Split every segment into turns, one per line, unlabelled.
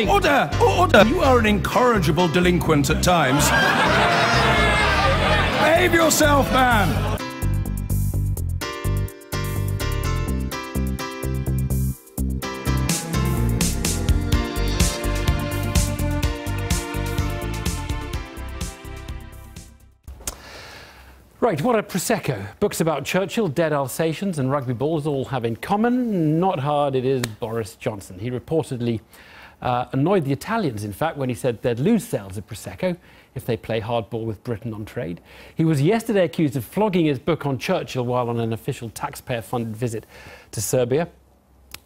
Order! Order! You are an incorrigible delinquent at times. Behave yourself, man!
Right, what a Prosecco. Books about Churchill, dead Alsatians and rugby balls all have in common. Not hard it is Boris Johnson. He reportedly annoyed the Italians, in fact, when he said they'd lose sales of Prosecco if they play hardball with Britain on trade. He was yesterday accused of flogging his book on Churchill while on an official taxpayer-funded visit to Serbia.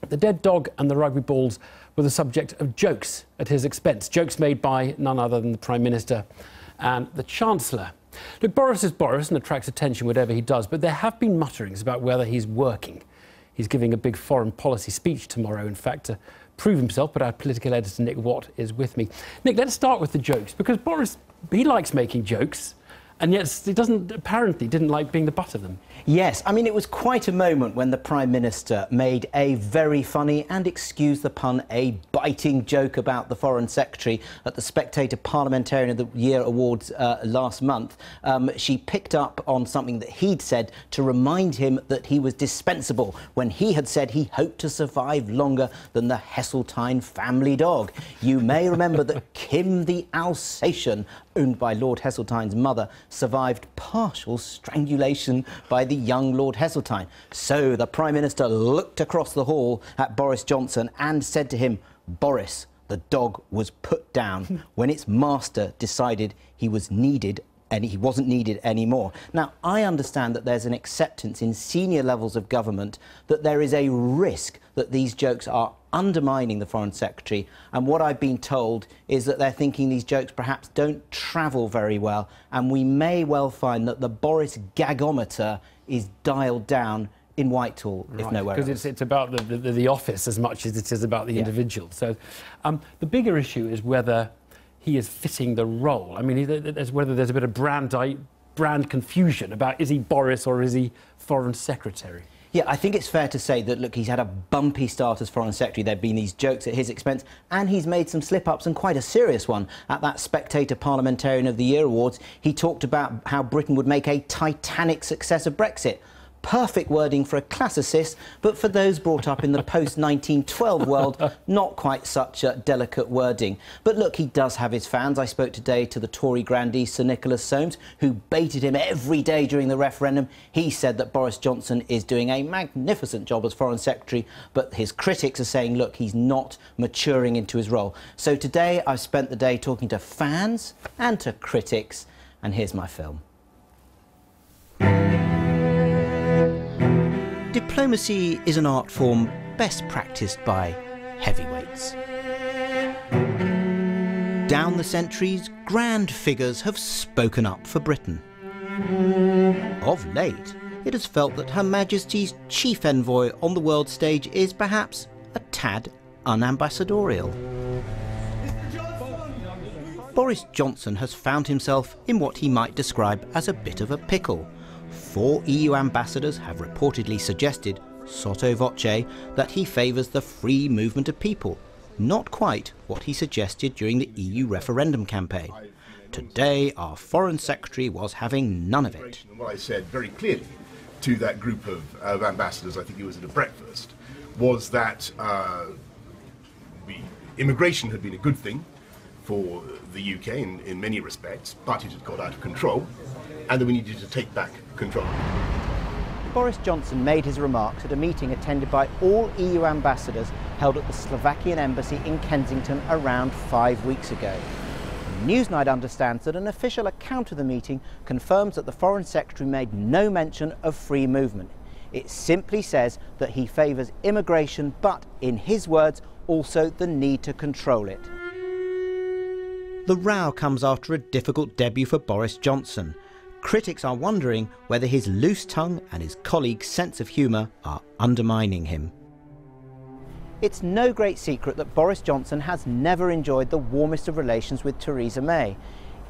The dead dog and the rugby balls were the subject of jokes at his expense, jokes made by none other than the Prime Minister and the Chancellor. Look, Boris is Boris and attracts attention whatever he does, but there have been mutterings about whether he's working. He's giving a big foreign policy speech tomorrow, in fact, to prove himself, but our political editor, Nick Watt, is with me. Nick, let's start with the jokes, because Boris, he likes making jokes, and yet he didn't like being the butt of them.
Yes, I mean, it was quite a moment when the Prime Minister made a very funny and, excuse the pun, a biting joke about the Foreign Secretary at the Spectator Parliamentarian of the Year Awards last month. She picked up on something that he'd said to remind him that he was dispensable when he had said he hoped to survive longer than the Heseltine family dog. You may remember that Kim the Alsatian, owned by Lord Heseltine's mother, survived partial strangulation by the young Lord Heseltine. So the Prime Minister looked across the hall at Boris Johnson and said to him, "Boris, the dog was put down when its master decided he was needed and he wasn't needed anymore." Now, I understand that there's an acceptance in senior levels of government that there is a risk that these jokes are undermining the Foreign Secretary, and what I've been told is that they're thinking these jokes perhaps don't travel very well, and we may well find that the Boris gagometer is dialed down in Whitehall, if nowhere else. Because
it's about the office as much as it is about the individual. So the bigger issue is whether he is fitting the role. I mean, whether there's a bit of brand confusion about is he Boris or is he Foreign Secretary?
Yeah, I think it's fair to say that, look, he's had a bumpy start as Foreign Secretary. There have been these jokes at his expense, and he's made some slip-ups, and quite a serious one. At that Spectator Parliamentarian of the Year Awards, he talked about how Britain would make a titanic success of Brexit. Perfect wording for a classicist, but for those brought up in the post-1912 world, not quite such a delicate wording. But look, he does have his fans. I spoke today to the Tory grandee Sir Nicholas Soames, who baited him every day during the referendum. He said that Boris Johnson is doing a magnificent job as Foreign Secretary, but his critics are saying, look, he's not maturing into his role. So today I've spent the day talking to fans and to critics, and here's my film. Diplomacy is an art form best practiced by heavyweights. Down the centuries, grand figures have spoken up for Britain. Of late, it has felt that Her Majesty's chief envoy on the world stage is perhaps a tad unambassadorial. Boris Johnson has found himself in what he might describe as a bit of a pickle. 4 EU ambassadors have reportedly suggested, sotto voce, that he favours the free movement of people, not quite what he suggested during the EU referendum campaign. Today, our Foreign Secretary was having none of it.
What I said very clearly to that group of ambassadors, I think it was at a breakfast, was that immigration had been a good thing for the UK in many respects, but it had got out of control, and that we needed to take back control.
Boris Johnson made his remarks at a meeting attended by all EU ambassadors held at the Slovakian embassy in Kensington around 5 weeks ago. Newsnight understands that an official account of the meeting confirms that the Foreign Secretary made no mention of free movement. It simply says that he favours immigration, but, in his words, also the need to control it. The row comes after a difficult debut for Boris Johnson. Critics are wondering whether his loose tongue and his colleagues' sense of humour are undermining him. It's no great secret that Boris Johnson has never enjoyed the warmest of relations with Theresa May.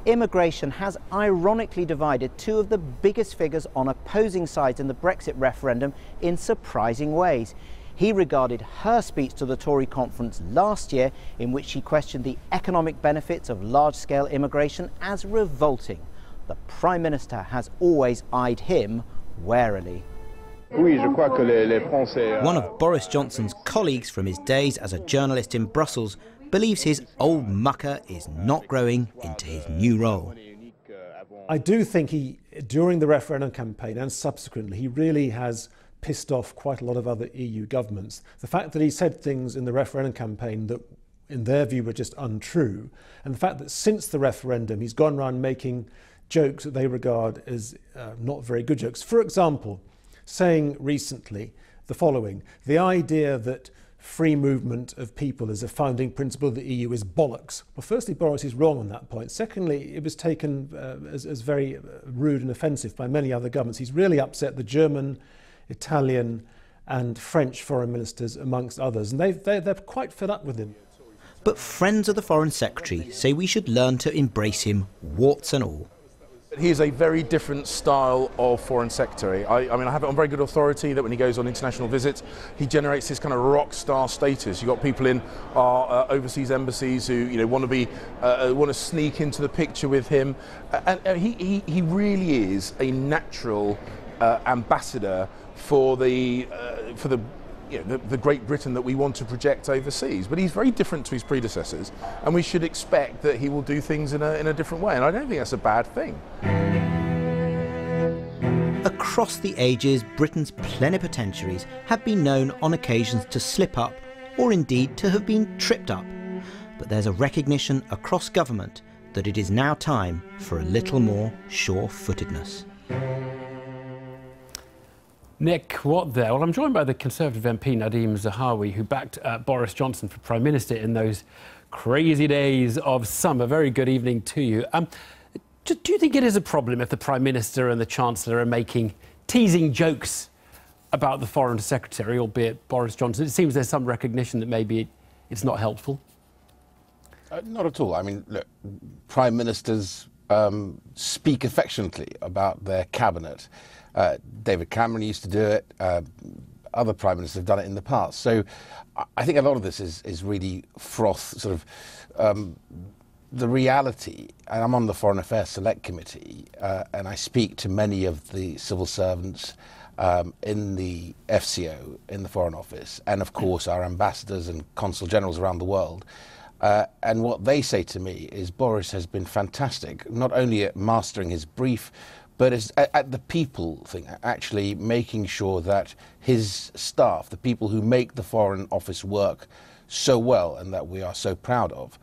Immigration has ironically divided two of the biggest figures on opposing sides in the Brexit referendum in surprising ways. He regarded her speech to the Tory conference last year, in which she questioned the economic benefits of large-scale immigration, as revolting. The Prime Minister has always eyed him warily. One of Boris Johnson's colleagues from his days as a journalist in Brussels believes his old mucker is not growing into his new role.
I do think during the referendum campaign and subsequently, he really has pissed off quite a lot of other EU governments. The fact that he said things in the referendum campaign that, in their view, were just untrue, and the fact that since the referendum he's gone around making jokes that they regard as not very good jokes. For example, saying recently the following: the idea that free movement of people is a founding principle of the EU is bollocks. Well, firstly, Boris is wrong on that point. Secondly, it was taken as very rude and offensive by many other governments. He's really upset the German, Italian and French foreign ministers, amongst others, and they're quite fed up with him.
But friends of the Foreign Secretary say we should learn to embrace him, warts and all.
He's a very different style of foreign secretary. I mean, I have it on very good authority that when he goes on international visits, he generates this kind of rock star status. You've got people in our overseas embassies who, want to sneak into the picture with him, and he really is a natural ambassador for the Great Britain that we want to project overseas. But he's very different to his predecessors, and we should expect that he will do things in a different way, and I don't think that's a bad thing.
Across the ages, Britain's plenipotentiaries have been known on occasions to slip up, or indeed to have been tripped up. But there's a recognition across government that it is now time for a little more sure-footedness.
Nick, what there? Well, I'm joined by the Conservative MP Nadhim Zahawi, who backed Boris Johnson for Prime Minister in those crazy days of summer. Very good evening to you. Do you think it is a problem if the Prime Minister and the Chancellor are making teasing jokes about the Foreign Secretary, albeit Boris Johnson? It seems there's some recognition that maybe it's not helpful.
Not at all. I mean, look, Prime Ministers speak affectionately about their cabinet. David Cameron used to do it. Other Prime Ministers have done it in the past. So I think a lot of this is really froth, sort of the reality. And I'm on the Foreign Affairs Select Committee, and I speak to many of the civil servants in the FCO, in the Foreign Office, and of course our ambassadors and consul generals around the world. And what they say to me is Boris has been fantastic, not only at mastering his brief, but it's at the people thing, actually making sure that his staff, the people who make the Foreign Office work so well and that we are so proud of,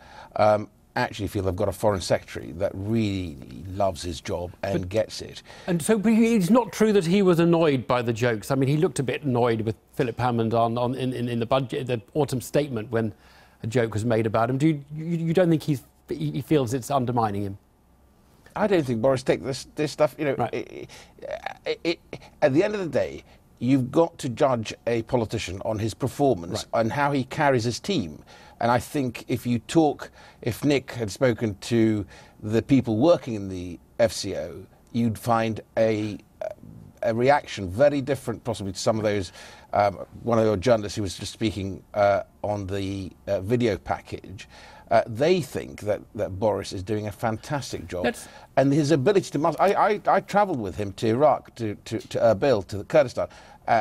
actually feel they've got a Foreign Secretary that really loves his job and gets it.
And so it's not true that he was annoyed by the jokes. I mean, he looked a bit annoyed with Philip Hammond in the budget, the autumn statement, when a joke was made about him. You don't think he feels it's undermining him?
I don't think Boris takes this stuff,
Right.
At the end of the day, you've got to judge a politician on his performance and how he carries his team. And I think if Nick had spoken to the people working in the FCO, you'd find a reaction very different possibly to some of those, one of your journalists who was just speaking on the video package. They think that Boris is doing a fantastic job. And his ability to master... I travelled with him to Iraq, to Erbil, to Kurdistan,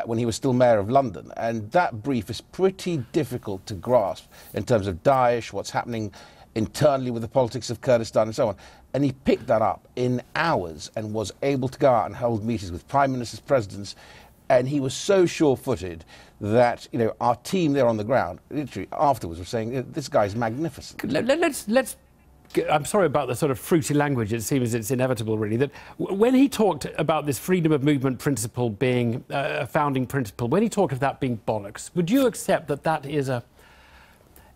when he was still mayor of London. And that brief is pretty difficult to grasp in terms of Daesh, what's happening internally with the politics of Kurdistan and so on. And he picked that up in hours and was able to go out and hold meetings with prime ministers, presidents. And he was so sure-footed that, our team there on the ground, literally afterwards, was saying, this guy's magnificent.
Let's I'm sorry about the sort of fruity language. It seems it's inevitable, really, that when he talked about this freedom of movement principle being a founding principle, when he talked of that being bollocks, would you accept that that is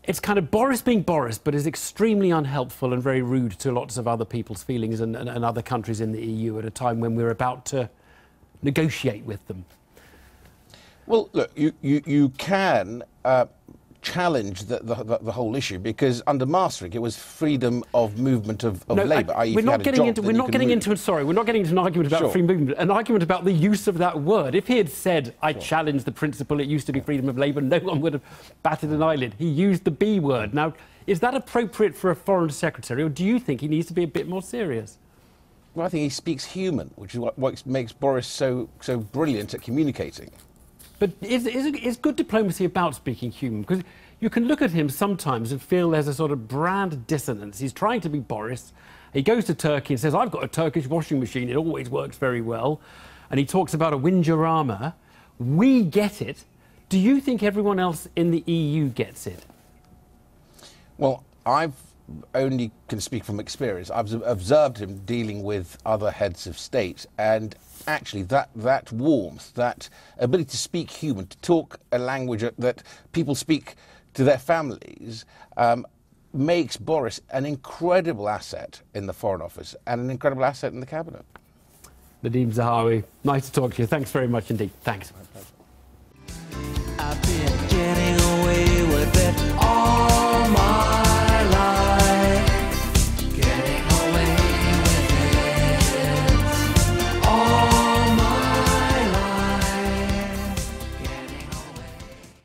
it's kind of Boris being Boris, but is extremely unhelpful and very rude to lots of other people's feelings and other countries in the EU at a time when we're about to negotiate with them?
Well, look, you can challenge the whole issue, because under Maastricht it was freedom of movement of labour.
We're not getting into an argument about free movement, an argument about the use of that word. If he had said, I challenge the principle, it used to be freedom of labour, no one would have batted an eyelid. He used the B word. Now, is that appropriate for a foreign secretary, or do you think he needs to be a bit more serious?
Well, I think he speaks human, which is what makes Boris so brilliant at communicating.
But is good diplomacy about speaking human? Because you can look at him sometimes and feel there's a sort of brand dissonance. He's trying to be Boris. He goes to Turkey and says, I've got a Turkish washing machine. It always works very well. And he talks about a Windjammer. We get it. Do you think everyone else in the EU gets it?
Well, I've only can speak from experience. I've observed him dealing with other heads of state, and actually that warmth, that ability to speak human, to talk a language that people speak to their families, makes Boris an incredible asset in the Foreign Office and an incredible asset in the Cabinet.
Nadeem Zahawi, nice to talk to you. Thanks very much indeed. Thanks.
My pleasure.